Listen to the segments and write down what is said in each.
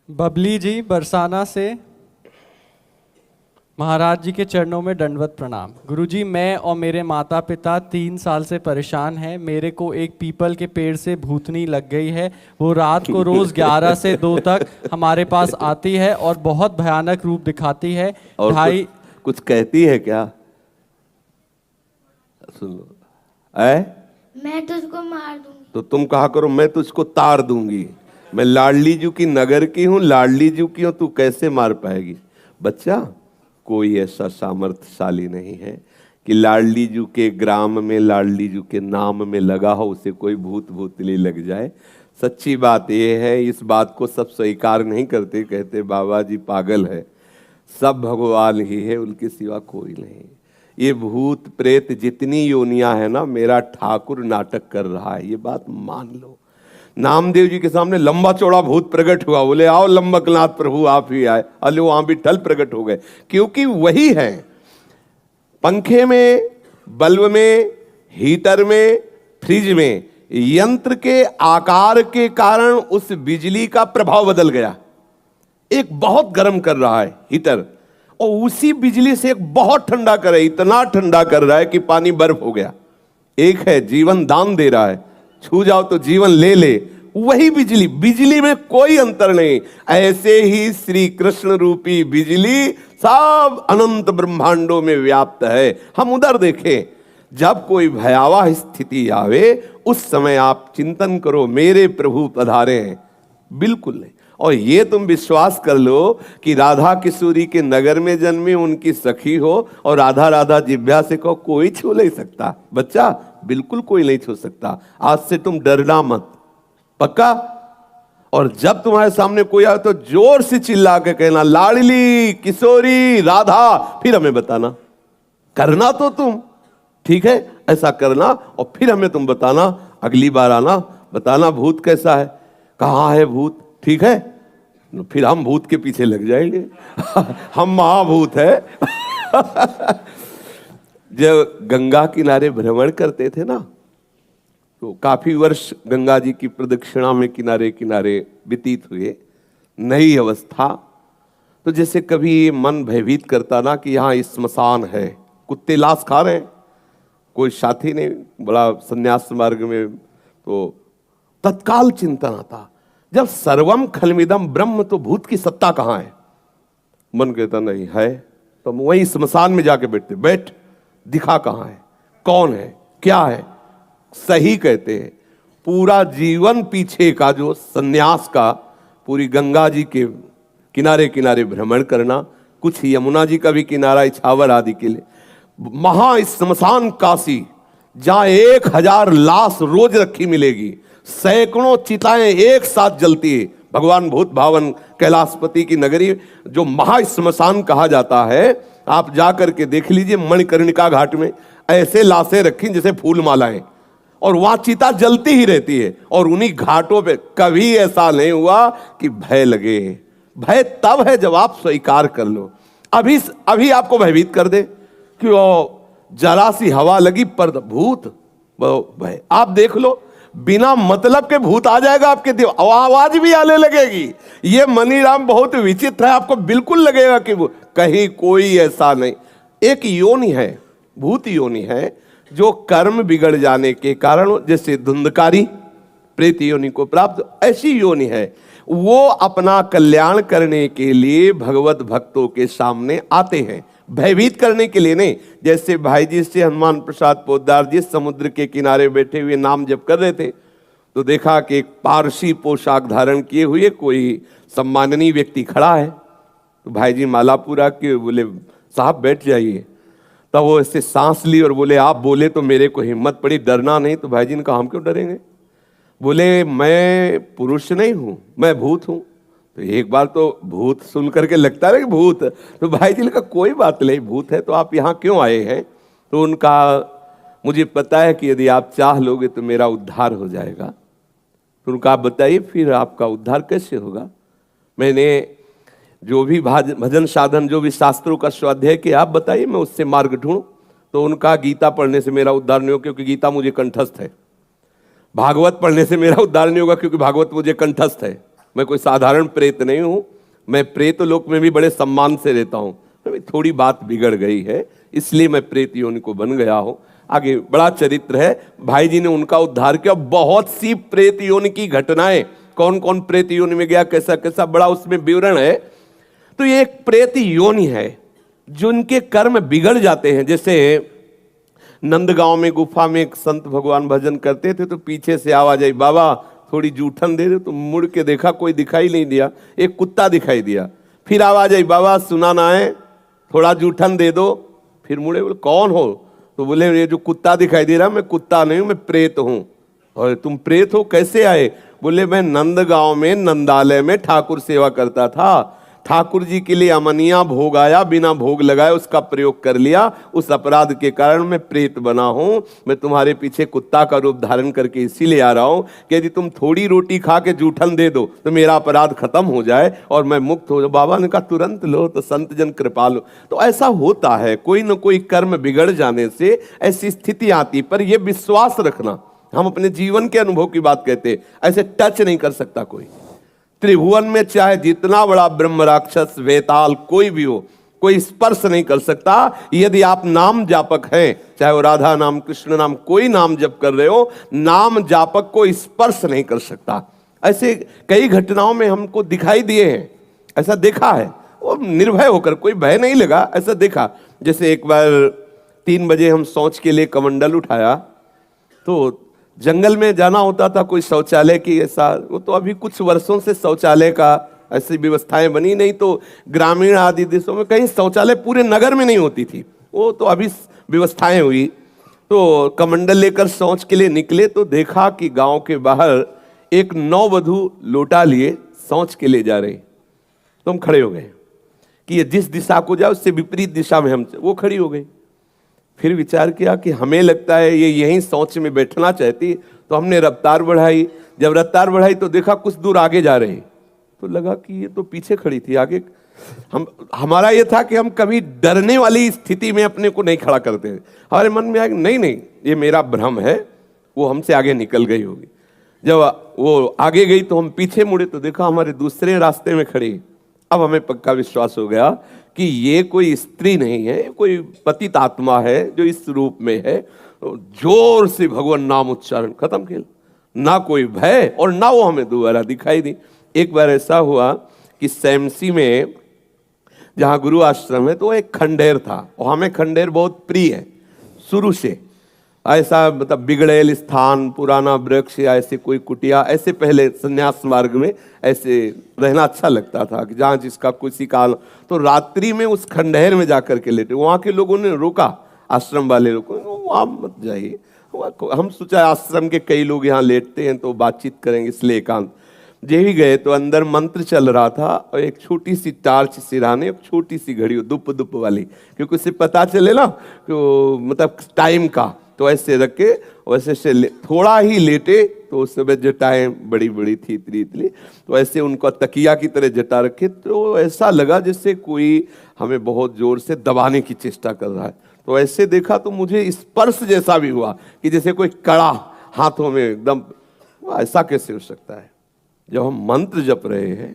बबली जी बरसाना से। महाराज जी के चरणों में दंडवत प्रणाम। गुरुजी, मैं और मेरे माता पिता 3 साल से परेशान हैं। मेरे को एक पीपल के पेड़ से भूतनी लग गई है। वो रात को रोज 11 से 2 तक हमारे पास आती है और बहुत भयानक रूप दिखाती है। और ढाई कुछ कहती है क्या? सुन लो। मैं तुझको मार दूंगी। तो तुम कहा करो मैं तुझको तार दूंगी। मैं लाडली जू की नगर की हूँ, लाडली जू की हूँ, तू कैसे मार पाएगी? बच्चा, कोई ऐसा सामर्थ्यशाली नहीं है कि लाडली जू के ग्राम में, लाडली जू के नाम में लगा हो उसे कोई भूत भूतली लग जाए। सच्ची बात यह है, इस बात को सब स्वीकार नहीं करते, कहते बाबा जी पागल है। सब भगवान ही है, उनके सिवा कोई नहीं। ये भूत प्रेत जितनी योनियां है ना, मेरा ठाकुर नाटक कर रहा है, ये बात मान लो। नामदेव जी के सामने लंबा चौड़ा भूत प्रकट हुआ, बोले आओ लंबकनाथ प्रभु आप ही आए। अले वहां भी ठल प्रकट हो गए, क्योंकि वही है। पंखे में, बल्ब में, हीटर में, फ्रिज में यंत्र के आकार के कारण उस बिजली का प्रभाव बदल गया। एक बहुत गर्म कर रहा है हीटर, और उसी बिजली से एक बहुत ठंडा कर रहा है, इतना ठंडा कर रहा है कि पानी बर्फ हो गया। एक है जीवन दान दे रहा है, छू जाओ तो जीवन ले ले, वही बिजली। बिजली में कोई अंतर नहीं। ऐसे ही श्री कृष्ण रूपी बिजली सब अनंत ब्रह्मांडों में व्याप्त है। हम उधर देखें, जब कोई भयावह स्थिति आवे उस समय आप चिंतन करो मेरे प्रभु पधारे हैं। बिल्कुल नहीं। और ये तुम विश्वास कर लो कि राधा किशोरी के नगर में जन्मी, उनकी सखी हो, और राधा राधा जिभ्या से कहो, कोई छू नहीं सकता। बच्चा, बिल्कुल कोई नहीं छू सकता। आज से तुम डरना मत, पक्का? और जब तुम्हारे सामने कोई आए तो जोर से चिल्ला के कहना लाडली किशोरी राधा, फिर हमें बताना। करना तो तुम, ठीक है, ऐसा करना और फिर हमें तुम बताना। अगली बार आना, बताना भूत कैसा है, कहाँ है भूत, ठीक है? फिर हम भूत के पीछे लग जाएंगे। हम महाभूत है। जब गंगा किनारे भ्रमण करते थे ना, तो काफी वर्ष गंगा जी की प्रदक्षिणा में किनारे किनारे व्यतीत हुए। नई अवस्था, तो जैसे कभी मन भयभीत करता ना कि यहाँ स्मशान है, कुत्ते लाश खा रहे हैं, कोई साथी ने बड़ा संन्यास मार्ग में, तो तत्काल चिंतन आता, जब सर्वम खलमिदम ब्रह्म, तो भूत की सत्ता कहाँ है? मन कहता नहीं है, तो हम वही स्मशान में जाके बैठते, बैठ दिखा कहाँ है, कौन है, क्या है? सही कहते हैं। पूरा जीवन पीछे का जो सन्यास का, पूरी गंगा जी के किनारे किनारे भ्रमण करना, कुछ यमुना जी का भी किनारा इछावर आदि के लिए, महा स्मशान काशी, जहां 1000 लाश रोज रखी मिलेगी, सैकड़ों चिताएं एक साथ जलती है। भगवान भूत भावन कैलाशपति की नगरी जो महाश्मशान कहा जाता है, आप जाकर के देख लीजिए। मणिकर्णिका घाट में ऐसे लाशें रखी जैसे फूल मालाएं, और वहां चिता जलती ही रहती है। और उन्हीं घाटों पे कभी ऐसा नहीं हुआ कि भय लगे। भय तब है जब आप स्वीकार कर लो। अभी आपको भयभीत कर दे कि वो जरा सी हवा लगी पर भूत, भय। आप देख लो, बिना मतलब के भूत आ जाएगा आपके दिल, आवाज भी आने लगेगी। ये मनीराम बहुत विचित्र है, आपको बिल्कुल लगेगा कि वो कहीं कोई ऐसा नहीं। एक योनि है, भूत योनि है, जो कर्म बिगड़ जाने के कारण, जैसे धुंधकारी प्रेत योनि को प्राप्त, ऐसी योनि है। वो अपना कल्याण करने के लिए भगवत भक्तों के सामने आते हैं, भयभीत करने के लिए नहीं। जैसे भाई जी से हनुमान प्रसाद पोद्दार जी समुद्र के किनारे बैठे हुए नाम जप कर रहे थे, तो देखा कि एक पारसी पोशाक धारण किए हुए कोई सम्माननीय व्यक्ति खड़ा है। तो भाई जी माला पूरा के बोले साहब बैठ जाइए। तब वो ऐसे सांस ली और बोले आप बोले तो मेरे को हिम्मत पड़ी, डरना नहीं। तो भाई जी ने कहा हम क्यों डरेंगे? बोले मैं पुरुष नहीं हूं, मैं भूत हूं। तो एक बार तो भूत सुन करके लगता है कि भूत, तो भाई जी ने कहा कोई बात नहीं, भूत है तो आप यहाँ क्यों आए हैं? तो उनका मुझे पता है कि यदि आप चाह लोगे तो मेरा उद्धार हो जाएगा। तो उनका आप बताइए फिर आपका उद्धार कैसे होगा? मैंने जो भी भजन साधन, जो भी शास्त्रों का स्वाध्याय किया, आप बताइए मैं उससे मार्ग ढूंढूं। तो उनका गीता पढ़ने से मेरा उद्धार नहीं होगा क्योंकि गीता मुझे कंठस्थ है, भागवत पढ़ने से मेरा उद्धार नहीं होगा क्योंकि भागवत मुझे कंठस्थ है, मैं कोई साधारण प्रेत नहीं हूं, मैं प्रेत लोक में भी बड़े सम्मान से रहता हूं, थोड़ी बात बिगड़ गई है इसलिए मैं प्रेत योनि को बन गया हूं। आगे बड़ा चरित्र है, भाई जी ने उनका उद्धार किया। बहुत सी प्रेत योनि की घटनाएं, कौन कौन प्रेत योनि में गया, कैसा कैसा, बड़ा उसमें विवरण है। तो ये एक प्रेत योनि है जिनके कर्म बिगड़ जाते हैं। जैसे नंदगांव में गुफा में एक संत भगवान भजन करते थे, तो पीछे से आवाज आई, बाबा थोड़ी जूठन दे दे। तो मुड़ के देखा, कोई दिखाई नहीं दिया, एक कुत्ता दिखाई दिया। फिर आवाज आई, बाबा सुना ना है, थोड़ा जूठन दे दो। फिर मुड़े, बोले कौन हो? तो बोले ये जो कुत्ता दिखाई दे रहा, मैं कुत्ता नहीं हूं, मैं प्रेत हूं। और तुम प्रेत हो, कैसे आए? बोले मैं नंदगांव में नंदालय में ठाकुर सेवा करता था, ठाकुर जी के लिए अमनिया भोग आया, बिना भोग लगाए उसका प्रयोग कर लिया, उस अपराध के कारण मैं प्रेत बना हूं। मैं तुम्हारे पीछे कुत्ता का रूप धारण करके इसीलिए आ रहा हूं कि यदि तुम थोड़ी रोटी खा के जूठन दे दो तो मेरा अपराध खत्म हो जाए और मैं मुक्त हो जाऊं। बाबा ने कहा तुरंत लो, तो संत जन कृपा लो। तो ऐसा होता है, कोई न कोई कर्म बिगड़ जाने से ऐसी स्थिति आती। पर यह विश्वास रखना, हम अपने जीवन के अनुभव की बात कहते, ऐसे टच नहीं कर सकता कोई। त्रिभुवन में चाहे जितना बड़ा ब्रह्म राक्षस वेताल कोई भी हो, कोई स्पर्श नहीं कर सकता। यदि आप नाम जापक हैं, चाहे वो राधा नाम, कृष्ण नाम, कोई नाम जप कर रहे हो, नाम जापक को स्पर्श नहीं कर सकता। ऐसे कई घटनाओं में हमको दिखाई दिए हैं, ऐसा देखा है। वो निर्भय होकर, कोई भय नहीं लगा, ऐसा देखा। जैसे एक बार 3 बजे हम शौच के लिए कमंडल उठाया, तो जंगल में जाना होता था, कोई शौचालय की ऐसा, वो तो अभी कुछ वर्षों से शौचालय का ऐसी व्यवस्थाएं बनी नहीं। तो ग्रामीण आदि देशों में कहीं शौचालय पूरे नगर में नहीं होती थी, वो तो अभी व्यवस्थाएं हुई। तो कमंडल लेकर शौच के लिए निकले, तो देखा कि गांव के बाहर एक नववधू लोटा लिए शौच के लिए जा रही। तो हम खड़े हो गए कि ये जिस दिशा को जाए उससे विपरीत दिशा में हम, वो खड़ी हो गई। फिर विचार किया कि हमें लगता है ये यहीं शौच में बैठना चाहती, तो हमने रफ्तार बढ़ाई। जब रफ्तार बढ़ाई तो देखा कुछ दूर आगे जा रही, तो लगा कि ये तो पीछे खड़ी थी, आगे। हमारा ये था कि हम कभी डरने वाली स्थिति में अपने को नहीं खड़ा करते। हमारे मन में आया नहीं नहीं, ये मेरा भ्रम है, वो हमसे आगे निकल गई होगी। जब वो आगे गई तो हम पीछे मुड़े, तो देखा हमारे दूसरे रास्ते में खड़ी। अब हमें पक्का विश्वास हो गया कि ये कोई स्त्री नहीं है, कोई पतित आत्मा है जो इस रूप में है। जोर से भगवान नाम उच्चारण, खत्म खेल। ना कोई भय और ना वो हमें दोबारा दिखाई दी। एक बार ऐसा हुआ कि सैमसी में जहाँ गुरु आश्रम है, तो एक खंडेर था, और हमें खंडेर बहुत प्रिय है शुरू से। ऐसा मतलब बिगड़ेल स्थान, पुराना वृक्ष या ऐसे कोई कुटिया, ऐसे पहले संन्यास मार्ग में ऐसे रहना अच्छा लगता था कि जहाँ जिसका किसी काल। तो रात्रि में उस खंडहर में जाकर के लेटे, वहाँ के लोगों ने रोका, आश्रम वाले लोगों ने, वहाँ मत जाइए। हम सोचा आश्रम के कई लोग यहाँ लेटते हैं तो बातचीत करेंगे, इसलिए एकांत। जे भी गए तो अंदर मंत्र चल रहा था, और एक छोटी सी टार्च सिराने, एक छोटी सी घड़ी दुप दुप वाली, क्योंकि उससे पता चले ना तो मतलब टाइम का। तो ऐसे रख के वैसे से थोड़ा ही लेटे, तो उस समय जटाएं बड़ी बड़ी थी, इतनी इतनी, तो ऐसे उनको तकिया की तरह जटा रखे। तो ऐसा लगा जैसे कोई हमें बहुत जोर से दबाने की चेष्टा कर रहा है। तो ऐसे देखा तो मुझे स्पर्श जैसा भी हुआ कि जैसे कोई कड़ा हाथों में एकदम। ऐसा कैसे हो सकता है? जब हम मंत्र जप रहे हैं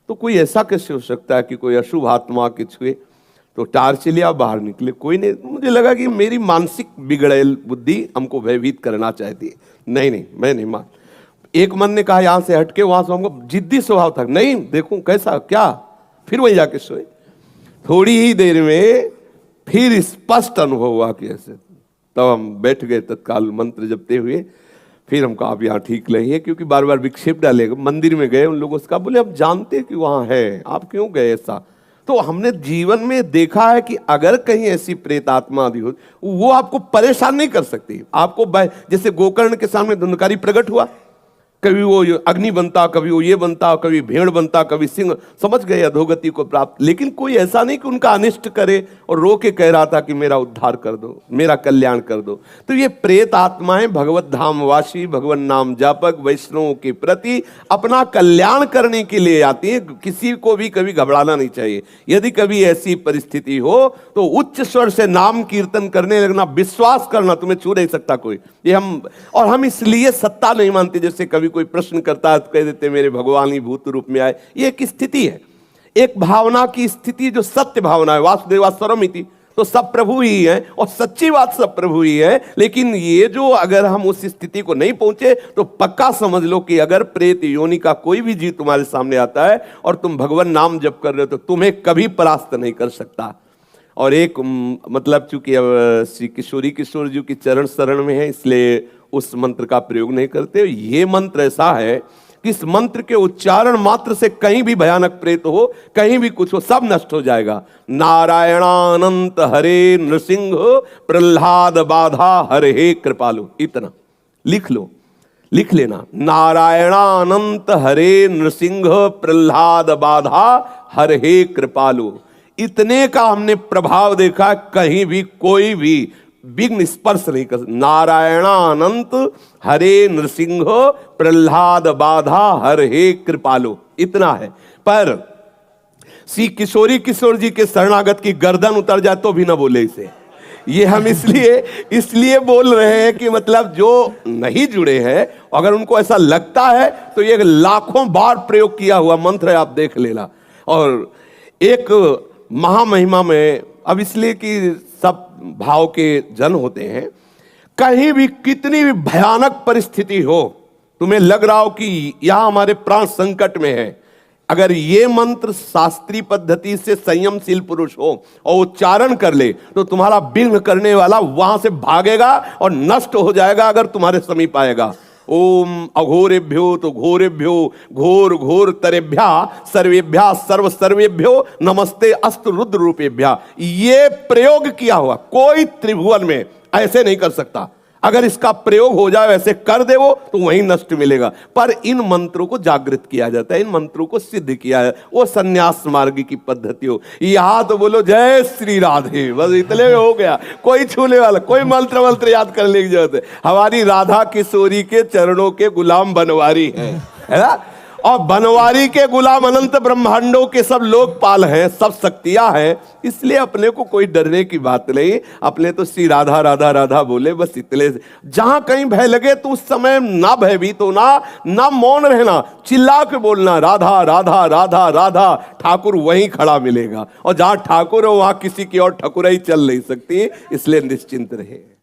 तो कोई ऐसा कैसे हो सकता है कि कोई अशुभ आत्मा के छुए? तो टार्च लिया, बाहर निकले, कोई नहीं। मुझे लगा कि मेरी मानसिक बिगड़ेल बुद्धि हमको भयभीत करना चाहती है। नहीं नहीं, मैं नहीं मान। एक मन ने कहा यहाँ से हटके, वहां से हमको जिद्दी स्वभाव था, नहीं देखूं कैसा क्या। फिर वही जाके सोए। थोड़ी ही देर में फिर स्पष्ट अनुभव हुआ कि ऐसे। तब हम बैठ गए तत्काल मंत्र जपते हुए। फिर हम कहा आप यहाँ ठीक नहीं है, क्योंकि बार बार विक्षेप डालेगा। मंदिर में गए, उन लोगों से कहा, बोले आप जानते कि वहाँ है, आप क्यों गए ऐसा? तो हमने जीवन में देखा है कि अगर कहीं ऐसी प्रेत आत्मा आदि हो, वो आपको परेशान नहीं कर सकती। आपको जैसे गोकर्ण के सामने धुंधकारी प्रकट हुआ, कभी वो अग्नि बनता, कभी वो ये बनता, कभी भेड़ बनता, कभी सिंह, समझ गए अधोगति को प्राप्त। लेकिन कोई ऐसा नहीं कि उनका अनिष्ट करे और रो के कह रहा था कि मेरा उद्धार कर दो, मेरा कल्याण कर दो। तो ये प्रेत आत्माएं भगवत धाम वासी, भगवान नाम जापक, वैष्णवों के प्रति अपना कल्याण करने के लिए आती है। किसी को भी कभी घबराना नहीं चाहिए। यदि कभी ऐसी परिस्थिति हो तो उच्च स्वर से नाम कीर्तन करने लगना, विश्वास करना, तुम्हें छू नहीं सकता कोई। ये हम इसलिए सत्ता नहीं मानते। जैसे कभी कोई प्रश्न करता है तो कह देते मेरे भगवान ही भूत रूप में आए। ये एक स्थिति है, एक भावना की स्थिति जो सत्य भावना है। वासुदेवा सर्वमिति, तो सब प्रभु ही है और सच्ची बात सब प्रभु ही है। लेकिन ये जो अगर हम उस स्थिति को नहीं पहुंचे तो पक्का समझ लो कि अगर प्रेत योनि का कोई भी जीव तुम्हारे सामने आता है और तुम भगवान नाम जप कर रहे हो तो तुम्हें कभी परास्त नहीं कर सकता। और एक मतलब चूंकि अब श्री किशोरी किशोर जी की चरण शरण में है इसलिए उस मंत्र का प्रयोग नहीं करते। ये मंत्र ऐसा है कि इस मंत्र के उच्चारण मात्र से कहीं भी भयानक प्रेत हो, कहीं भी कुछ हो, सब नष्ट हो जाएगा। नारायणानंत हरे नृसिंह प्रहलाद बाधा हरे कृपालु, इतना लिख लो, लिख लेना। नारायणानंत हरे नृसिंह प्रहलाद बाधा हरे कृपालु, इतने का हमने प्रभाव देखा। कहीं भी कोई भी विघ्न स्पर्श नहीं कर। नारायणानंत हरे नृसिंह प्रहलाद बाधा हरे कृपालु, इतना है। पर श्री किशोरी किशोर जी के शरणागत की गर्दन उतर जाए तो भी ना बोले इसे। ये हम इसलिए बोल रहे हैं कि मतलब जो नहीं जुड़े हैं अगर उनको ऐसा लगता है तो ये लाखों बार प्रयोग किया हुआ मंत्र है, आप देख लेना। और एक महामहिमा में, अब इसलिए कि सब भाव के जन होते हैं, कहीं भी कितनी भी भयानक परिस्थिति हो, तुम्हें लग रहा हो कि यहां हमारे प्राण संकट में है, अगर ये मंत्र शास्त्रीय पद्धति से संयमशील पुरुष हो और उच्चारण कर ले तो तुम्हारा विघ्न करने वाला वहां से भागेगा और नष्ट हो जाएगा अगर तुम्हारे समीप आएगा। ओम अघोरेभ्यो तो घोरेभ्यो घोर घोर तरेभ्या सर्वेभ्या सर्व सर्वेभ्यो नमस्ते अस्तु रुद्र रूपेभ्या। ये प्रयोग किया हुआ कोई त्रिभुवन में ऐसे नहीं कर सकता। अगर इसका प्रयोग हो जाए वैसे कर दे वो तो वहीं नष्ट मिलेगा। पर इन मंत्रों को जागृत किया जाता है, इन मंत्रों को सिद्ध किया है, वो संन्यास मार्ग की पद्धति हो। यहां तो बोलो जय श्री राधे, बस इतने में हो गया। कोई छूने वाला, कोई मंत्र याद करने की जरूरत है। हमारी राधा किशोरी के चरणों के गुलाम बनवारी है ना, और बनवारी के गुलाम अनंत ब्रह्मांडों के सब लोकपाल हैं, सब शक्तियां हैं। इसलिए अपने को कोई डरने की बात नहीं, अपने तो श्री राधा राधा राधा बोले बस इतने से। जहां कहीं भय लगे तो उस समय ना भयभीत होना, ना मौन रहना, चिल्ला के बोलना राधा राधा राधा राधा, ठाकुर वहीं खड़ा मिलेगा। और जहां ठाकुर हो वहां किसी की और ठकुराई चल नहीं सकती, इसलिए निश्चिंत रहे।